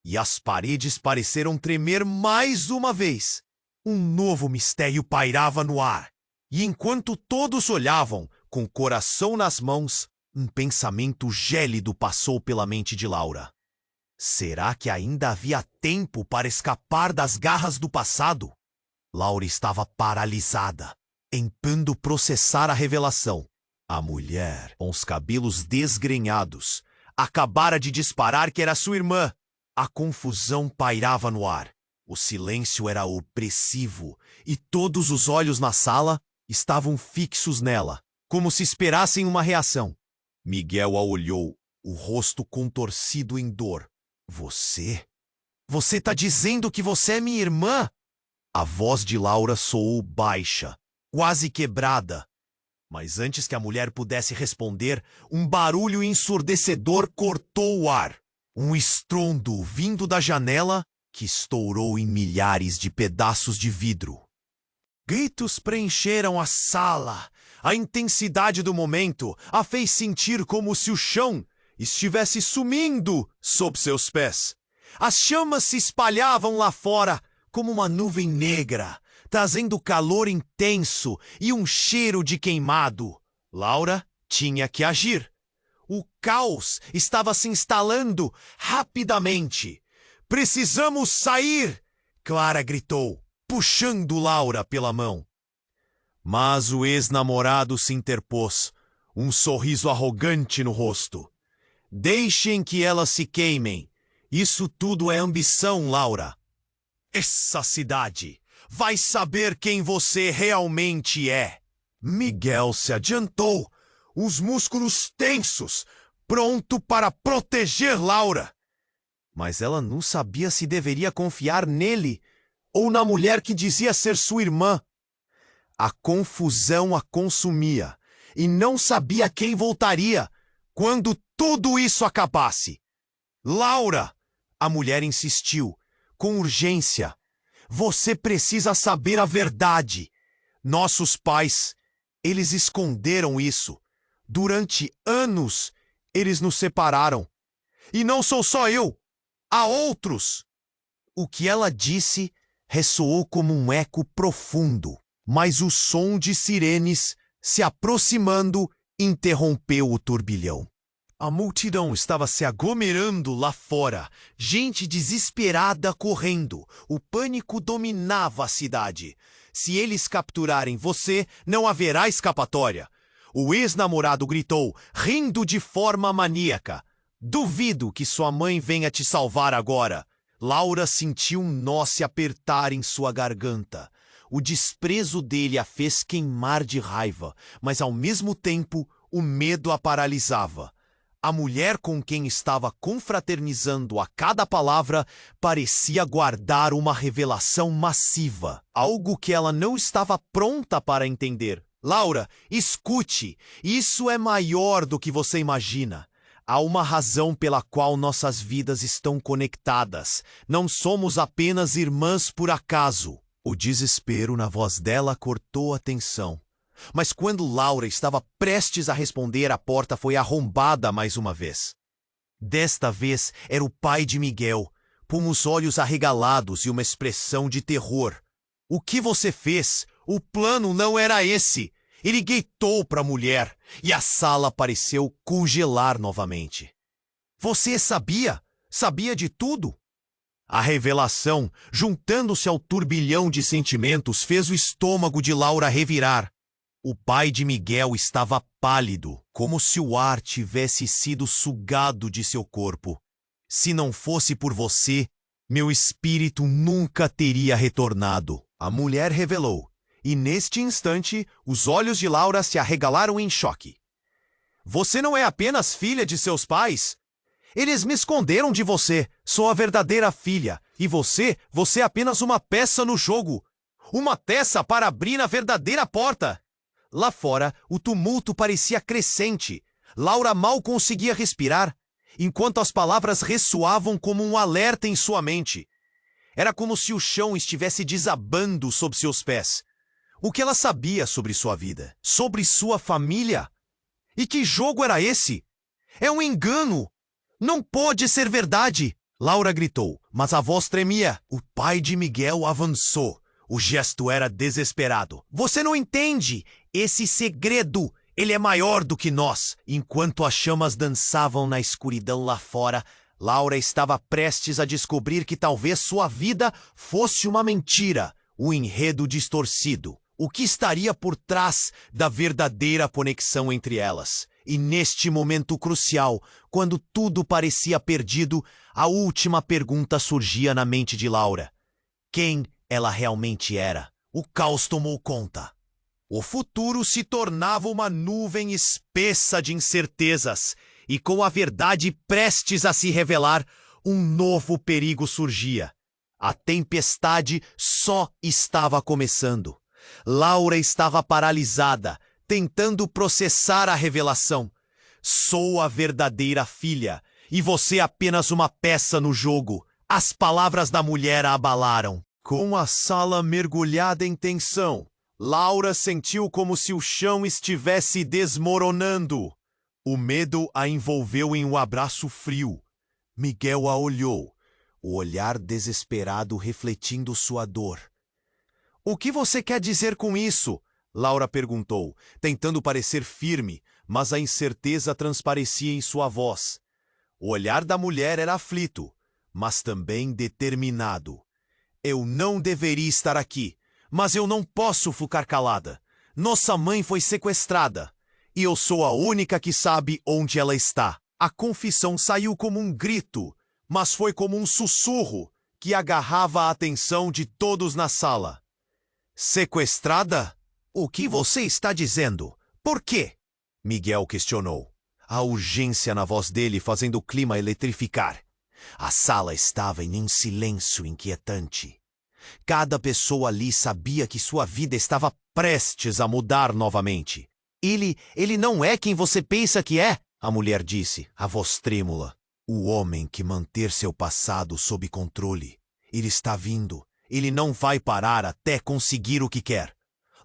E as paredes pareceram tremer mais uma vez. Um novo mistério pairava no ar. E enquanto todos olhavam, com o coração nas mãos, um pensamento gélido passou pela mente de Laura. Será que ainda havia tempo para escapar das garras do passado? Laura estava paralisada, tentando processar a revelação. A mulher, com os cabelos desgrenhados, acabara de disparar que era sua irmã. A confusão pairava no ar. O silêncio era opressivo e todos os olhos na sala estavam fixos nela, como se esperassem uma reação. Miguel a olhou, o rosto contorcido em dor. Você? Você tá dizendo que você é minha irmã? A voz de Laura soou baixa, quase quebrada. Mas antes que a mulher pudesse responder, um barulho ensurdecedor cortou o ar. Um estrondo vindo da janela que estourou em milhares de pedaços de vidro. Gritos preencheram a sala. A intensidade do momento a fez sentir como se o chão estivesse sumindo sob seus pés. As chamas se espalhavam lá fora como uma nuvem negra, trazendo calor intenso e um cheiro de queimado. Laura tinha que agir. O caos estava se instalando rapidamente. Precisamos sair! Clara gritou, puxando Laura pela mão. Mas o ex-namorado se interpôs, um sorriso arrogante no rosto. Deixem que elas se queimem. Isso tudo é ambição, Laura. Essa cidade vai saber quem você realmente é. Miguel se adiantou, os músculos tensos, pronto para proteger Laura. Mas ela não sabia se deveria confiar nele ou na mulher que dizia ser sua irmã. A confusão a consumia e não sabia quem voltaria quando tudo isso acabasse. Laura, a mulher insistiu, com urgência. Você precisa saber a verdade. Nossos pais, eles esconderam isso. Durante anos, eles nos separaram. E não sou só eu. Há outros. O que ela disse ressoou como um eco profundo, mas o som de sirenes se aproximando interrompeu o turbilhão. A multidão estava se aglomerando lá fora, gente desesperada correndo. O pânico dominava a cidade. Se eles capturarem você, não haverá escapatória. O ex-namorado gritou, rindo de forma maníaca. Duvido que sua mãe venha te salvar agora. Laura sentiu um nó se apertar em sua garganta. O desprezo dele a fez queimar de raiva, mas ao mesmo tempo o medo a paralisava. A mulher com quem estava confraternizando a cada palavra parecia guardar uma revelação massiva, algo que ela não estava pronta para entender. Laura, escute, isso é maior do que você imagina. Há uma razão pela qual nossas vidas estão conectadas. Não somos apenas irmãs por acaso. O desespero na voz dela cortou a tensão. Mas quando Laura estava prestes a responder, a porta foi arrombada mais uma vez. Desta vez era o pai de Miguel, com os olhos arregalados e uma expressão de terror. O que você fez? O plano não era esse. Ele gritou para a mulher e a sala pareceu congelar novamente. Você sabia? Sabia de tudo? A revelação, juntando-se ao turbilhão de sentimentos, fez o estômago de Laura revirar. O pai de Miguel estava pálido, como se o ar tivesse sido sugado de seu corpo. Se não fosse por você, meu espírito nunca teria retornado. A mulher revelou, e neste instante, os olhos de Laura se arregalaram em choque. Você não é apenas filha de seus pais? Eles me esconderam de você. Sou a verdadeira filha. E você é apenas uma peça no jogo. Uma peça para abrir a verdadeira porta. Lá fora, o tumulto parecia crescente. Laura mal conseguia respirar. enquanto as palavras ressoavam como um alerta em sua mente. Era como se o chão estivesse desabando sob seus pés. O que ela sabia sobre sua vida? Sobre sua família? E que jogo era esse? É um engano! Não pode ser verdade! Laura gritou, mas a voz tremia. O pai de Miguel avançou. O gesto era desesperado. Você não entende! Esse segredo, ele é maior do que nós. Enquanto as chamas dançavam na escuridão lá fora, Laura estava prestes a descobrir que talvez sua vida fosse uma mentira, um enredo distorcido. O que estaria por trás da verdadeira conexão entre elas? E neste momento crucial, quando tudo parecia perdido, a última pergunta surgia na mente de Laura. Quem ela realmente era? O caos tomou conta. O futuro se tornava uma nuvem espessa de incertezas, e com a verdade prestes a se revelar, um novo perigo surgia. A tempestade só estava começando. Laura estava paralisada, tentando processar a revelação. Sou a verdadeira filha, e você apenas uma peça no jogo. As palavras da mulher a abalaram. Com a sala mergulhada em tensão, Laura sentiu como se o chão estivesse desmoronando. O medo a envolveu em um abraço frio. Miguel a olhou, o olhar desesperado refletindo sua dor. O que você quer dizer com isso? Laura perguntou, tentando parecer firme, mas a incerteza transparecia em sua voz. O olhar da mulher era aflito, mas também determinado. Eu não deveria estar aqui, mas eu não posso ficar calada. Nossa mãe foi sequestrada, e eu sou a única que sabe onde ela está. A confissão saiu como um grito, mas foi como um sussurro que agarrava a atenção de todos na sala. Sequestrada? O que você está dizendo? Por quê? Miguel questionou, a urgência na voz dele fazendo o clima eletrificar. A sala estava em um silêncio inquietante. Cada pessoa ali sabia que sua vida estava prestes a mudar novamente. Ele não é quem você pensa que é, a mulher disse, a voz trêmula. O homem que manter seu passado sob controle. Ele está vindo. Ele não vai parar até conseguir o que quer.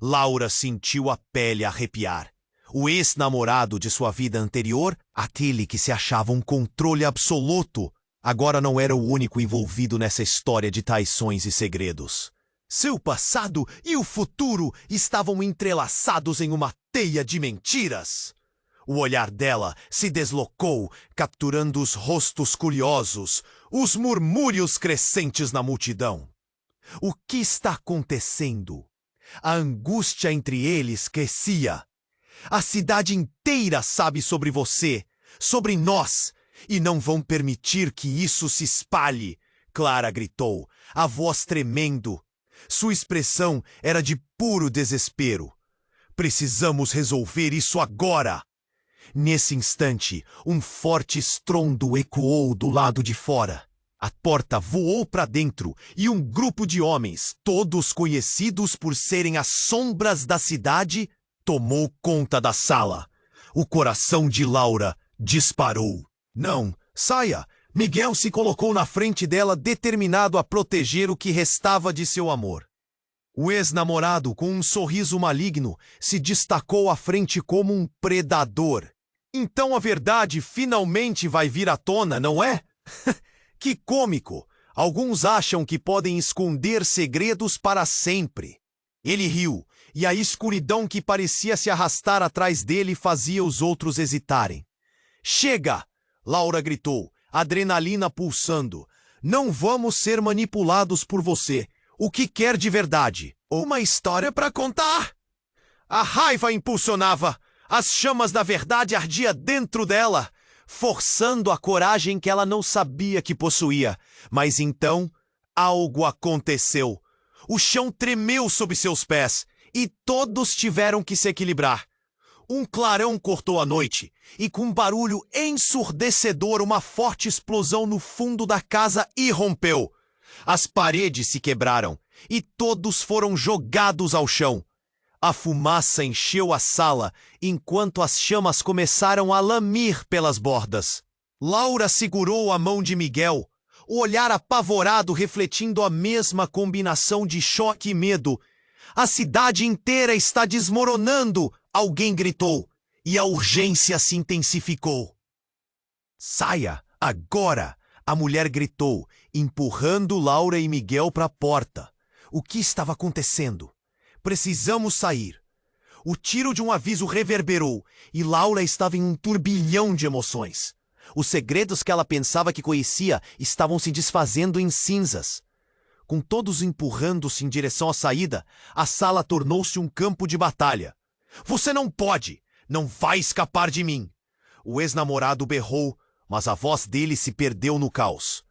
Laura sentiu a pele arrepiar. O ex-namorado de sua vida anterior, aquele que se achava um controle absoluto, agora não era o único envolvido nessa história de traições e segredos. Seu passado e o futuro estavam entrelaçados em uma teia de mentiras. O olhar dela se deslocou, capturando os rostos curiosos, os murmúrios crescentes na multidão. O que está acontecendo? A angústia entre eles crescia. A cidade inteira sabe sobre você, sobre nós, e não vão permitir que isso se espalhe, Clara gritou, a voz tremendo. Sua expressão era de puro desespero. Precisamos resolver isso agora! Nesse instante, um forte estrondo ecoou do lado de fora. A porta voou para dentro e um grupo de homens, todos conhecidos por serem as sombras da cidade, tomou conta da sala. O coração de Laura disparou. Não, saia! Miguel se colocou na frente dela, determinado a proteger o que restava de seu amor. O ex-namorado, com um sorriso maligno, se destacou à frente como um predador. Então a verdade finalmente vai vir à tona, não é? Que cômico! Alguns acham que podem esconder segredos para sempre. Ele riu, e a escuridão que parecia se arrastar atrás dele fazia os outros hesitarem. Chega! Laura gritou, adrenalina pulsando. Não vamos ser manipulados por você. O que quer de verdade? Uma história para contar? A raiva impulsionava. As chamas da verdade ardiam dentro dela, forçando a coragem que ela não sabia que possuía. Mas então, algo aconteceu. O chão tremeu sob seus pés e todos tiveram que se equilibrar. Um clarão cortou a noite e, com um barulho ensurdecedor, uma forte explosão no fundo da casa irrompeu. As paredes se quebraram e todos foram jogados ao chão. A fumaça encheu a sala enquanto as chamas começaram a lamir pelas bordas. Laura segurou a mão de Miguel, o olhar apavorado refletindo a mesma combinação de choque e medo. A cidade inteira está desmoronando, alguém gritou, e a urgência se intensificou. Saia, agora! A mulher gritou, empurrando Laura e Miguel para a porta. O que estava acontecendo? Precisamos sair. O tiro de um aviso reverberou e Laura estava em um turbilhão de emoções. Os segredos que ela pensava que conhecia estavam se desfazendo em cinzas. Com todos empurrando-se em direção à saída, a sala tornou-se um campo de batalha. Você não pode! Não vai escapar de mim! O ex-namorado berrou, mas a voz dele se perdeu no caos.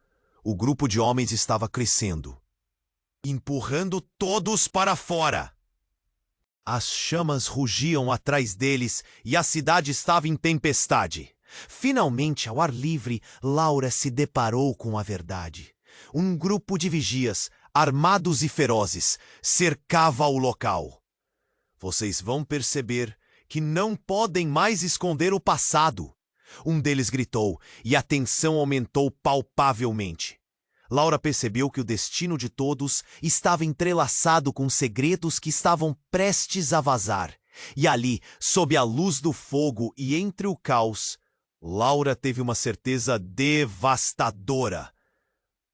O grupo de homens estava crescendo, empurrando todos para fora. As chamas rugiam atrás deles e a cidade estava em tempestade. Finalmente, ao ar livre, Laura se deparou com a verdade. Um grupo de vigias, armados e ferozes, cercava o local. Vocês vão perceber que não podem mais esconder o passado. Um deles gritou e a tensão aumentou palpavelmente. Laura percebeu que o destino de todos estava entrelaçado com segredos que estavam prestes a vazar. E ali, sob a luz do fogo e entre o caos, Laura teve uma certeza devastadora.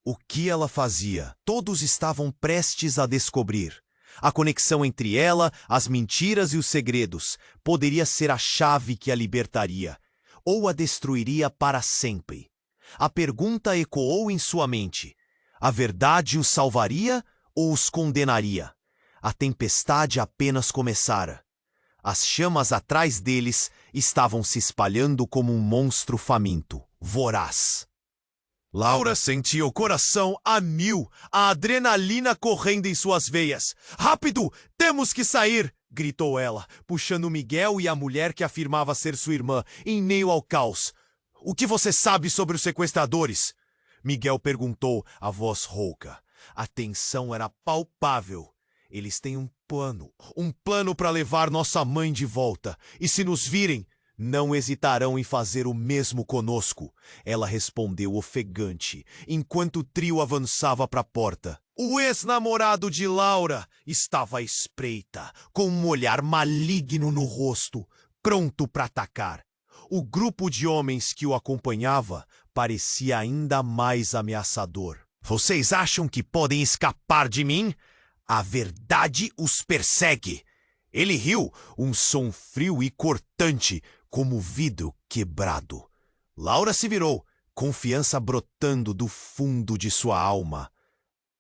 O que ela fazia? Todos estavam prestes a descobrir. A conexão entre ela, as mentiras e os segredos poderia ser a chave que a libertaria, ou a destruiria para sempre. A pergunta ecoou em sua mente. A verdade os salvaria ou os condenaria? A tempestade apenas começara. As chamas atrás deles estavam se espalhando como um monstro faminto, voraz. Laura sentia o coração a mil, a adrenalina correndo em suas veias. "Rápido! Temos que sair!" gritou ela, puxando Miguel e a mulher que afirmava ser sua irmã, em meio ao caos. "O que você sabe sobre os sequestradores?" Miguel perguntou, a voz rouca. A tensão era palpável. "Eles têm um plano para levar nossa mãe de volta. E se nos virem, não hesitarão em fazer o mesmo conosco." Ela respondeu ofegante, enquanto o trio avançava para a porta. O ex-namorado de Laura estava à espreita, com um olhar maligno no rosto, pronto para atacar. O grupo de homens que o acompanhava parecia ainda mais ameaçador. "Vocês acham que podem escapar de mim? A verdade os persegue." Ele riu, um som frio e cortante, como vidro quebrado. Laura se virou, confiança brotando do fundo de sua alma.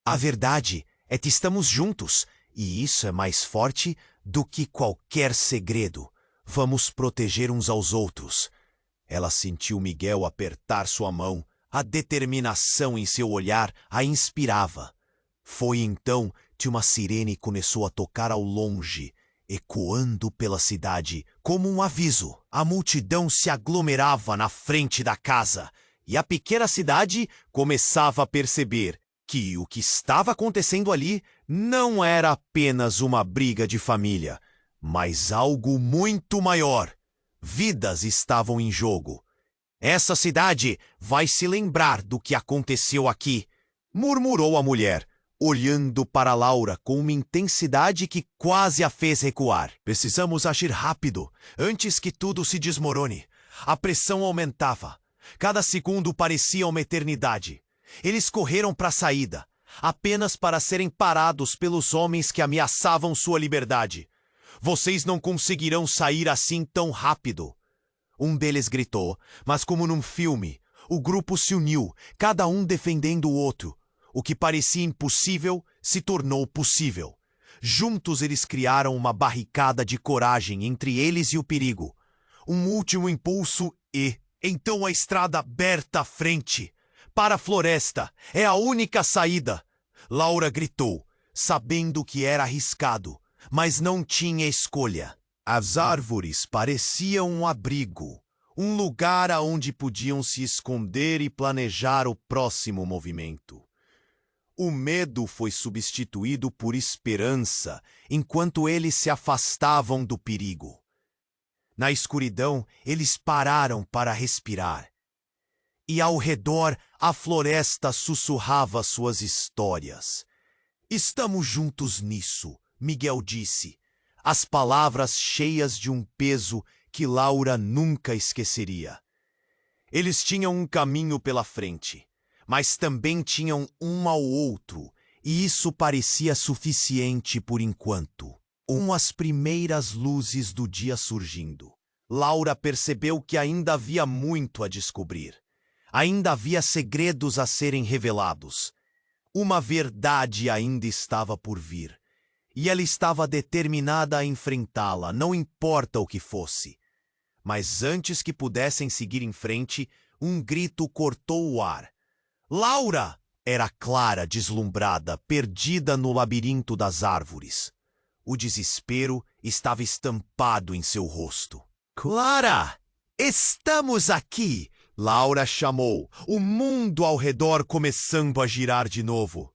"A verdade é que estamos juntos, e isso é mais forte do que qualquer segredo. Vamos proteger uns aos outros." Ela sentiu Miguel apertar sua mão. A determinação em seu olhar a inspirava. Foi então que uma sirene começou a tocar ao longe, ecoando pela cidade como um aviso. A multidão se aglomerava na frente da casa, e a pequena cidade começava a perceber que o que estava acontecendo ali não era apenas uma briga de família, mas algo muito maior. Vidas estavam em jogo. "Essa cidade vai se lembrar do que aconteceu aqui", murmurou a mulher, olhando para Laura com uma intensidade que quase a fez recuar. "Precisamos agir rápido, antes que tudo se desmorone." A pressão aumentava. Cada segundo parecia uma eternidade. Eles correram para a saída, apenas para serem parados pelos homens que ameaçavam sua liberdade. "Vocês não conseguirão sair assim tão rápido." Um deles gritou, mas como num filme, o grupo se uniu, cada um defendendo o outro. O que parecia impossível se tornou possível. Juntos eles criaram uma barricada de coragem entre eles e o perigo. Um último impulso e, então, a estrada aberta à frente. "Para a floresta, é a única saída." Laura gritou, sabendo que era arriscado, mas não tinha escolha. As árvores pareciam um abrigo, um lugar aonde podiam se esconder e planejar o próximo movimento. O medo foi substituído por esperança enquanto eles se afastavam do perigo. Na escuridão, eles pararam para respirar. E ao redor, a floresta sussurrava suas histórias. Estamos juntos nisso, Miguel disse, as palavras cheias de um peso que Laura nunca esqueceria. Eles tinham um caminho pela frente, mas também tinham um ao outro, e isso parecia suficiente por enquanto. As primeiras luzes do dia surgindo. Laura percebeu que ainda havia muito a descobrir. Ainda havia segredos a serem revelados. Uma verdade ainda estava por vir. E ela estava determinada a enfrentá-la, não importa o que fosse. Mas antes que pudessem seguir em frente, um grito cortou o ar. Laura! Era Clara, deslumbrada, perdida no labirinto das árvores. O desespero estava estampado em seu rosto. Clara! Estamos aqui! Laura chamou, o mundo ao redor começando a girar de novo.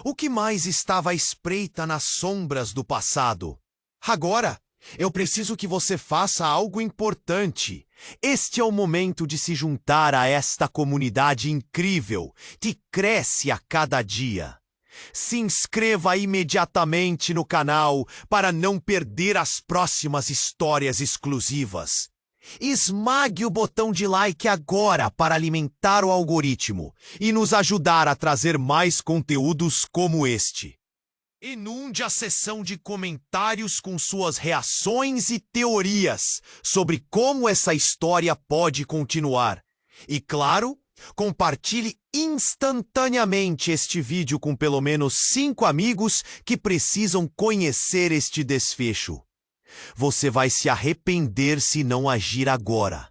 O que mais estava à espreita nas sombras do passado? Agora, eu preciso que você faça algo importante. Este é o momento de se juntar a esta comunidade incrível que cresce a cada dia. Se inscreva imediatamente no canal para não perder as próximas histórias exclusivas. Esmague o botão de like agora para alimentar o algoritmo e nos ajudar a trazer mais conteúdos como este. Inunde a seção de comentários com suas reações e teorias sobre como essa história pode continuar. E claro, compartilhe instantaneamente este vídeo com pelo menos 5 amigos que precisam conhecer este desfecho. Você vai se arrepender se não agir agora.